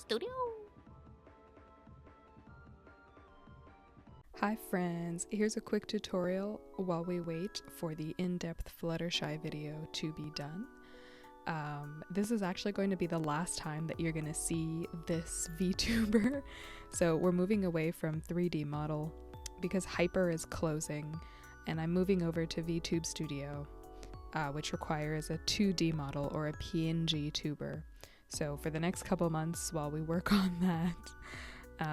studio. Hi friends, here's a quick tutorial while we wait for the in-depth Fluttershy video to be done. This is actually going to be the last time that you're going to see this VTuber. So we're moving away from 3D model because Hyper is closing and I'm moving over to VTube Studio, which requires a 2D model or a PNG tuber. So for the next couple months while we work on that,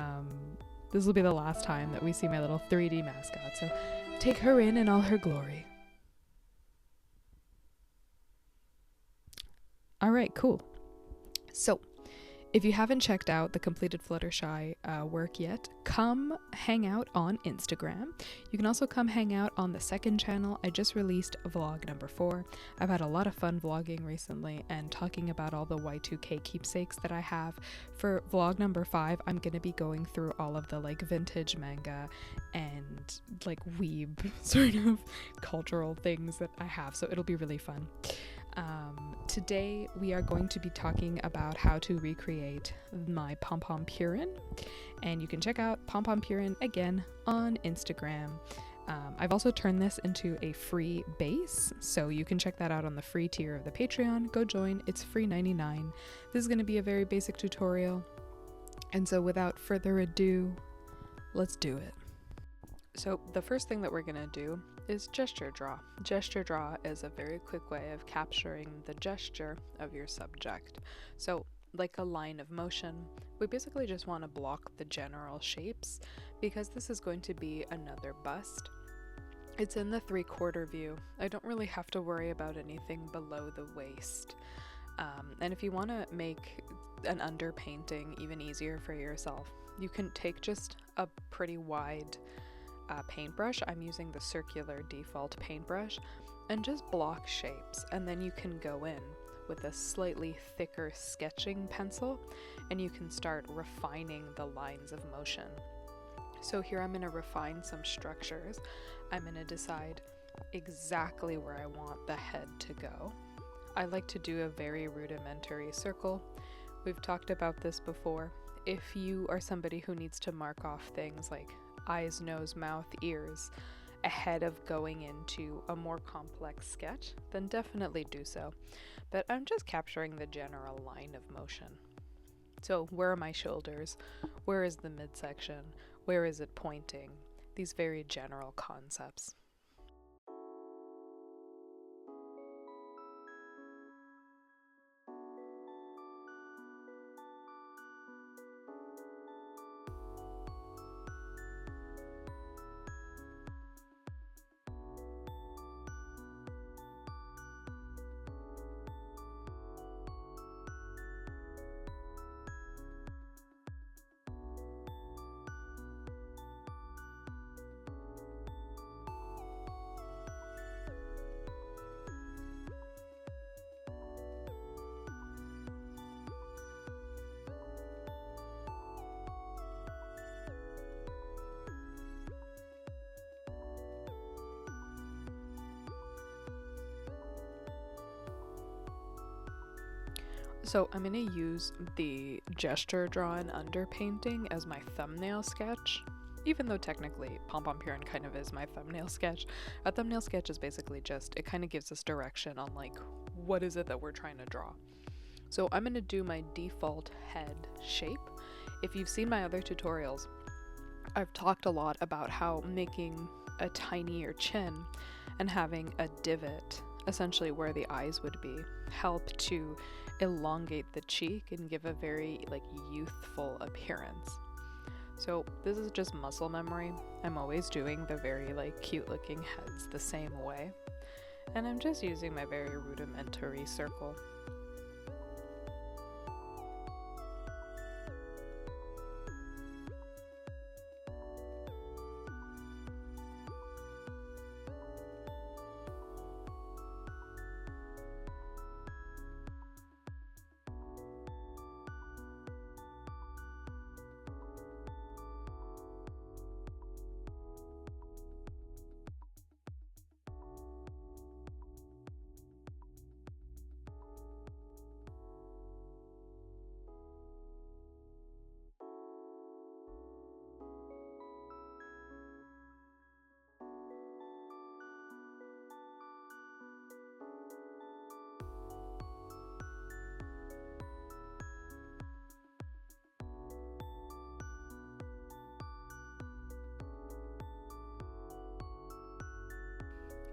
this will be the last time that we see my little 3D mascot, so take her in all her glory. Alright, cool. So, if you haven't checked out the completed Fluttershy work yet, come hang out on Instagram. You can also come hang out on the second channel. I just released vlog number 4. I've had a lot of fun vlogging recently and talking about all the Y2K keepsakes that I have. For vlog number 5, I'm going to be going through all of the like vintage manga and like weeb sort of cultural things that I have, so it'll be really fun. Today we are going to be talking about how to recreate my PomPom Purin, and you can check out PomPom Purin again on Instagram. I've also turned this into a free base, so you can check that out on the free tier of the Patreon. Go join, it's free 99. This is going to be a very basic tutorial, and so without further ado, let's do it. So the first thing that we're going to do is gesture draw. Gesture draw is a very quick way of capturing the gesture of your subject. So like a line of motion, we basically just want to block the general shapes because this is going to be another bust. It's in the 3/4 view. I don't really have to worry about anything below the waist. And if you want to make an underpainting even easier for yourself, you can take just a pretty wide paintbrush. I'm using the circular default paintbrush and just block shapes, and then you can go in with a slightly thicker sketching pencil and you can start refining the lines of motion. So here I'm going to refine some structures. I'm going to decide exactly where I want the head to go. I like to do a very rudimentary circle. We've talked about this before. If you are somebody who needs to mark off things like eyes, nose, mouth, ears ahead of going into a more complex sketch, then definitely do so. But I'm just capturing the general line of motion. So where are my shoulders? Where is the midsection? Where is it pointing? These very general concepts. So I'm going to use the gesture draw and underpainting as my thumbnail sketch, even though technically PomPom Purin kind of is my thumbnail sketch. A thumbnail sketch is basically just, it kind of gives us direction on like, what is it that we're trying to draw. So I'm going to do my default head shape. If you've seen my other tutorials, I've talked a lot about how making a tinier chin and having a divot, essentially where the eyes would be, help to elongate the cheek and give a very like youthful appearance. So this is just muscle memory. I'm always doing the very like cute looking heads the same way, and I'm just using my very rudimentary circle.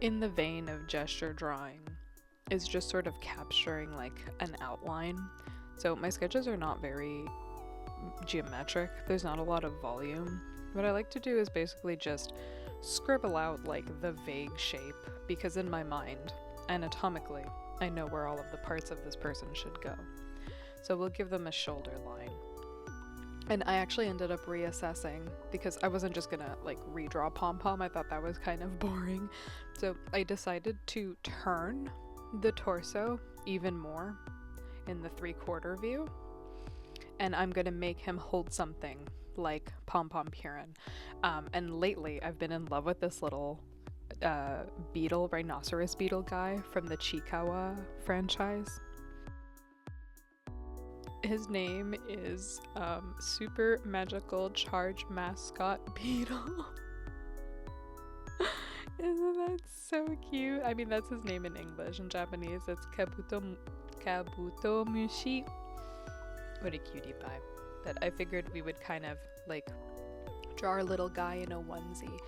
in the vein of gesture drawing, is just sort of capturing like an outline. So my sketches are not very geometric. There's not a lot of volume. What I like to do is basically just scribble out like the vague shape, because in my mind, anatomically, I know where all of the parts of this person should go. So we'll give them a shoulder line. And I actually ended up reassessing, because I wasn't just gonna like redraw PomPom. I thought that was kind of boring. So I decided to turn the torso even more in the 3/4 view. And I'm gonna make him hold something like PomPom Purin. And lately I've been in love with this little beetle, rhinoceros beetle guy from the Chiikawa franchise. His name is Super Magical Charge Mascot Beetle. Isn't that so cute? I mean, that's his name in English. In Japanese, it's Kabuto Mushi. What a cutie pie. But I figured we would kind of like draw our little guy in a onesie.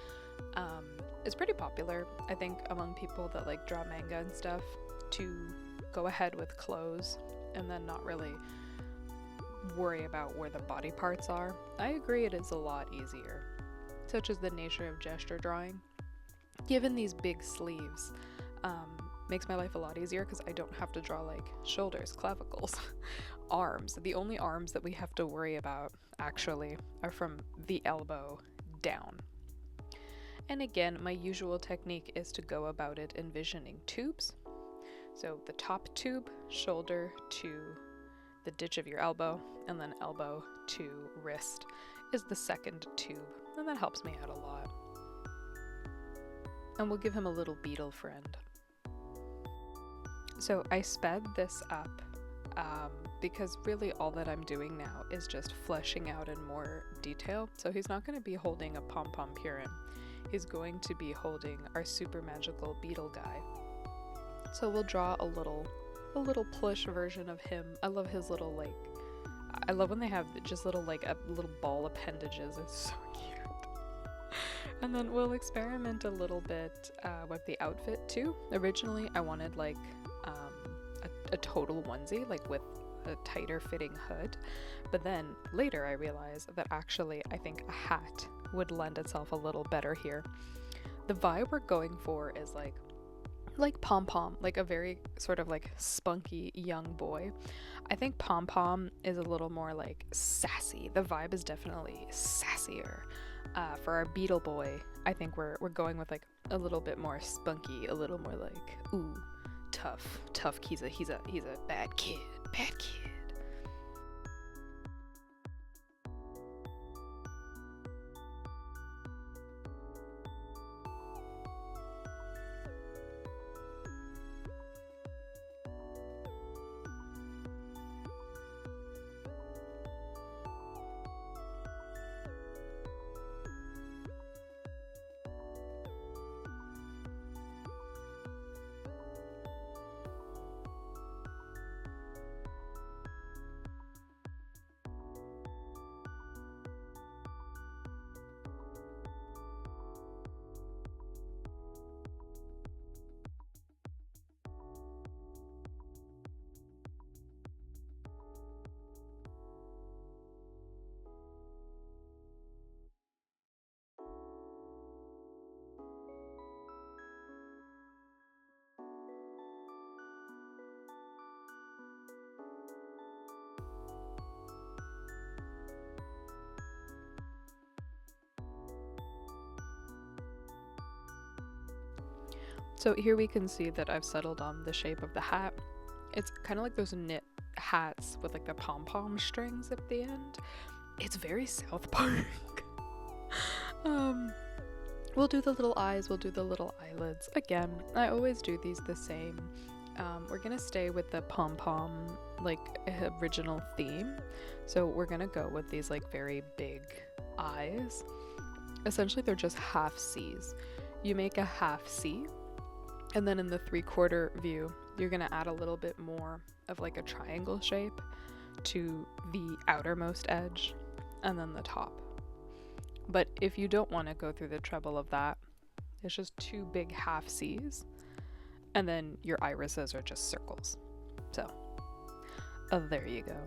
It's pretty popular, I think, among people that like draw manga and stuff, to go ahead with clothes and then not really worry about where the body parts are. I agree, it is a lot easier, such as the nature of gesture drawing. Given these big sleeves, makes my life a lot easier because I don't have to draw like shoulders, clavicles, arms. The only arms that we have to worry about actually are from the elbow down. And again, my usual technique is to go about it envisioning tubes. So the top tube, shoulder to the ditch of your elbow, and then elbow to wrist is the second tube, and that helps me out a lot. And we'll give him a little beetle friend. So I sped this up because really all that I'm doing now is just fleshing out in more detail. So he's not going to be holding a PomPom Purin. He's going to be holding our super magical beetle guy. So we'll draw a little plush version of him. I love his little like, I love when they have just little like little ball appendages. It's so cute. And then we'll experiment a little bit with the outfit too. Originally I wanted like a total onesie, like with a tighter fitting hood, but then later I realized that actually I think a hat would lend itself a little better here. The vibe we're going for is like PomPom, like a very sort of like spunky young boy. I think PomPom is a little more like sassy. The vibe is definitely sassier. For our beetle boy, I think we're going with like a little bit more spunky, a little more like ooh, tough. He's a bad kid. So here we can see that I've settled on the shape of the hat. It's kind of like those knit hats with like the pom-pom strings at the end. It's very South Park. We'll do the little eyes, we'll do the little eyelids. Again, I always do these the same. We're gonna stay with the pom-pom like original theme. So we're gonna go with these like very big eyes. Essentially they're just half C's. You make a half C, and then in the 3/4 view, you're gonna add a little bit more of like a triangle shape to the outermost edge and then the top. But if you don't want to go through the trouble of that, It's just two big half C's, and then your irises are just circles. So, there you go.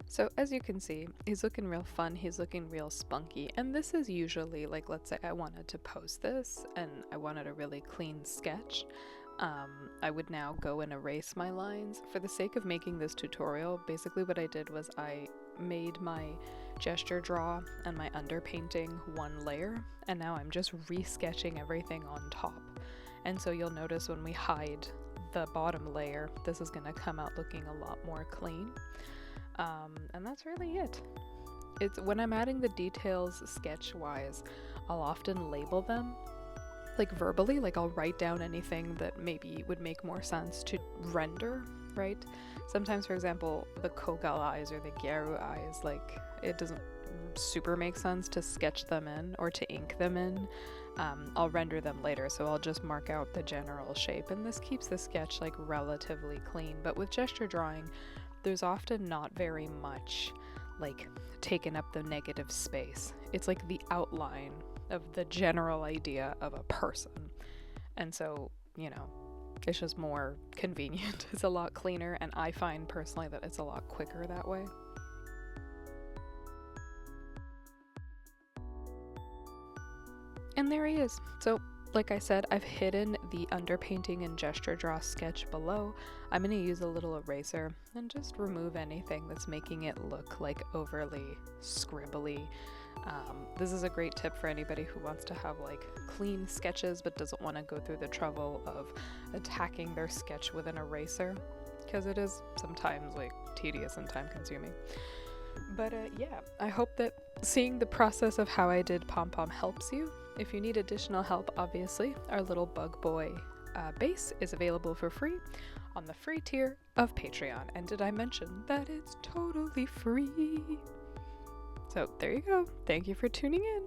So as you can see, he's looking real fun, he's looking real spunky, and this is usually, like, let's say I wanted to post this and I wanted a really clean sketch. I would now go and erase my lines. For the sake of making this tutorial, basically what I did was I made my gesture draw and my underpainting one layer, and now I'm just re-sketching everything on top. And so you'll notice when we hide the bottom layer, this is gonna come out looking a lot more clean. And that's really it. It's when I'm adding the details sketch-wise, I'll often label them, like verbally, like I'll write down anything that maybe would make more sense to render, right? Sometimes, for example, the Kogal eyes or the Gyaru eyes, like, it doesn't super make sense to sketch them in or to ink them in. I'll render them later, so I'll just mark out the general shape, and this keeps the sketch like relatively clean. But with gesture drawing, there's often not very much like taking up the negative space. It's like the outline of the general idea of a person, and so, you know, it's just more convenient. It's a lot cleaner, and I find personally that it's a lot quicker that way. And there he is. So like I said, I've hidden the underpainting and gesture draw sketch below. I'm going to use a little eraser and just remove anything that's making it look like overly scribbly. This is a great tip for anybody who wants to have like clean sketches but doesn't want to go through the trouble of attacking their sketch with an eraser, because it is sometimes like tedious and time consuming. But yeah, I hope that seeing the process of how I did PomPom helps you. if you need additional help, obviously, our little bug boy base is available for free on the free tier of Patreon. And did I mention that it's totally free? So there you go. Thank you for tuning in.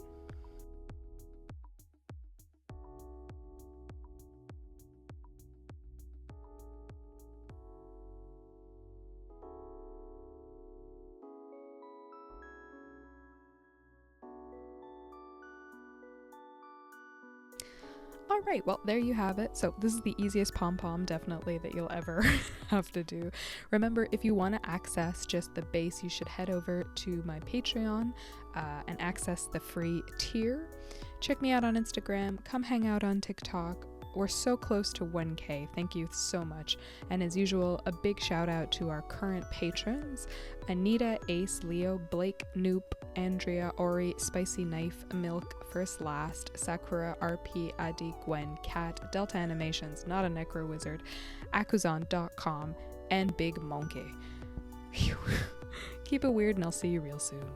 Alright, well, there you have it. So this is the easiest PomPom definitely that you'll ever have to do. Remember, if you want to access just the base, you should head over to my Patreon and access the free tier. Check me out on Instagram. Come hang out on TikTok. We're so close to 1K. Thank you so much. And as usual, a big shout out to our current patrons: Anita, Ace, Leo, Blake, Noop, Andrea, Auri, Spicy Knife, Milk, First Last, Sakura, RP, Adie, Gwen, Cat, Delta Animations, Not a Necrowizard, Akuzan.com, and BigMonke. Keep it weird and I'll see you real soon.